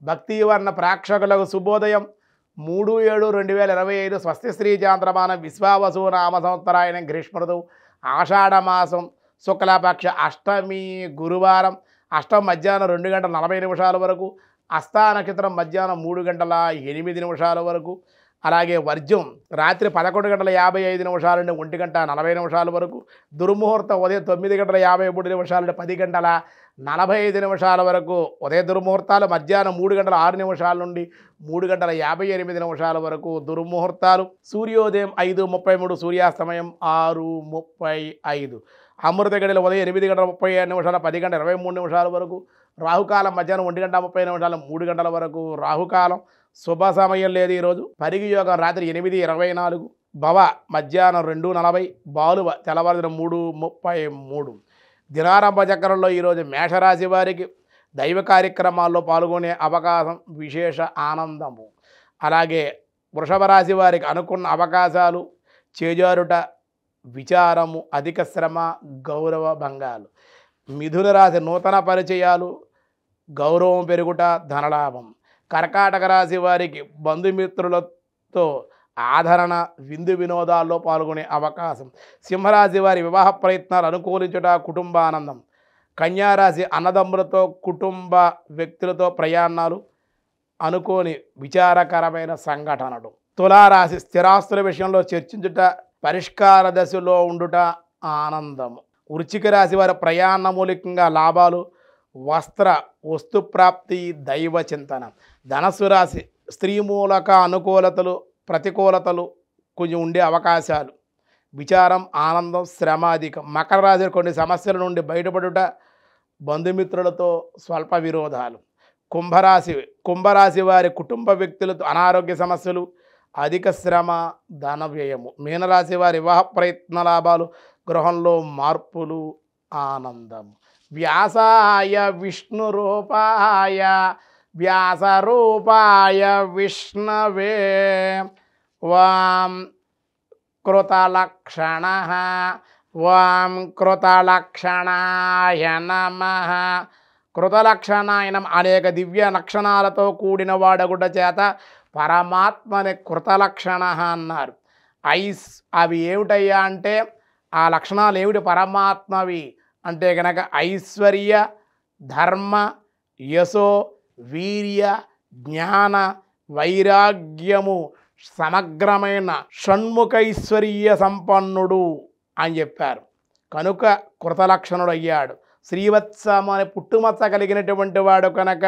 భక్తివర్ణ ప్రేక్షకులకు శుభోదయం 3/7/2025 స్వస్తి శ్రీ చాంద్రమానం విశ్వావసు నామ సంవత్సరాయణ గ్రీష్మఋతువు ఆషాఢమాసం శుక్లపక్ష అష్టమి గురువారం అష్టం మధ్యాహ్నం 2:40 వరకు హస్తా నక్షత్రం మధ్యాహ్నం 3:08 వరకు అలాగే వర్జ్యం రాత్రి 11:55 నుండి 1:40 వరకు దుర్ముహూర్తం ఉదయం 9:53 నుండి 10:45 వరకు ఉదయ దుర్ముహూర్తాలు మధ్యాహ్నం 3:06 నుండి 3:58 వరకు దుర్ముహూర్తాలు సూర్యోదయం 5:33 సూర్యాస్తమయం 6:35 అమృత గడియలు ఉదయం 8:37 10:23 వరకు రాహుకాలం మధ్యాహ్నం 1:30 3 గంటల వరకు రాహుకాలం శుభ సమయం లేదు ఈరోజు పరిగి యోగం రాత్రి 8:24 భవ మధ్యాహ్నం 2:40 బాలువ తెల్లవారుజామున 3:33 దినారంభ చక్రంలో ఈరోజు మేషరాశి వారికి దైవ కార్యక్రమాల్లో పాల్గొనే అవకాశం విశేష ఆనందము అలాగే వృషభ రాశి వారికి అనుకున్న అవకాశాలు చేజారుట విచారము అధిక శ్రమ గౌరవ భంగాలు మిథున రాశి నూతన పరిచయాలు గౌరవం పెరుగుట ధనలాభం కర్కాటక రాశి వారికి బంధుమిత్రులతో ఆదరణ విందు వినోదాల్లో పాల్గొనే అవకాశం సింహరాశి వారి వివాహ ప్రయత్నాలు అనుకూలించుట కుటుంబానందం కన్యారాశి అన్నదమ్ములతో కుటుంబ వ్యక్తులతో ప్రయాణాలు అనుకోని విచారకరమైన సంఘటనలు తులారాశి స్థిరాస్తుల విషయంలో చర్చించుట పరిష్కార దశలో ఉండుట ఆనందము వృశ్చిక రాశి వారి ప్రయాణ మూలికంగా లాభాలు వస్తు ప్రాప్తి దైవ చింతన ధనస్సు రాశి స్త్రీ మూలక అనుకూలతలు ప్రతికూలతలు కొంచెం ఉండే అవకాశాలు విచారం ఆనందం శ్రమ అధికం మకర రాశి కొన్ని సమస్యల నుండి బయటపడుట బంధుమిత్రులతో స్వల్ప విరోధాలు కుంభరాశి వారి కుటుంబ వ్యక్తులతో అనారోగ్య సమస్యలు అధిక శ్రమ ధన వ్యయము మీనరాశి వారి వివాహ ప్రయత్న లాభాలు గృహంలో మార్పులు ఆనందం వ్యాసాయ విష్ణురూపాయ వ్యాసరూపాయ విష్ణవే వాం కృతలక్షణ వాం కృతలక్షణాయ నమః కృతలక్షణాయ నమః అనేక దివ్య లక్షణాలతో కూడిన వాడగుట చేత పరమాత్మని కృతలక్షణ అన్నారు అవి ఏమిటయ్యా అంటే ఆ లక్షణాలు ఏమిటి పరమాత్మవి అంటే కనుక ఐశ్వర్య ధర్మ యశో వీర్య జ్ఞాన వైరాగ్యము సమగ్రమైన షణ్ముఖైశ్వర్య సంపన్నుడు అని చెప్పారు కనుక కృతలక్షణుడు అయ్యాడు శ్రీవత్సము అనే పుట్టుమచ్చ కలిగినటువంటి వాడు కనుక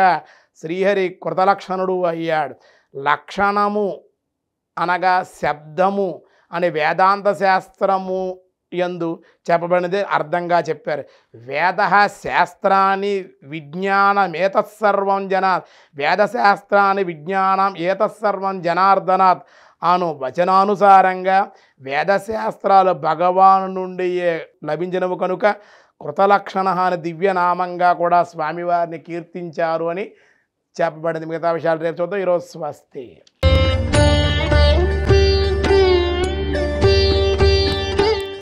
శ్రీహరి కృతలక్షణుడు అయ్యాడు లక్షణము అనగా శబ్దము అనే వేదాంత శాస్త్రము యందు చెప్పబడినది అర్థంగా చెప్పారు వేద శాస్త్రాన్ని విజ్ఞానం ఏతత్సర్వం జనాత్ వేదశాస్త్రాన్ని విజ్ఞానం ఏతత్సర్వం జనార్దనాత్ అను వచనానుసారంగా వేదశాస్త్రాలు భగవాను నుండి లభించినవి కనుక కృతలక్షణ అనే దివ్యనామంగా కూడా స్వామివారిని కీర్తించారు అని చెప్పబడింది మిగతా విషయాలు రేపు చూద్దాం ఈరోజు స్వస్తి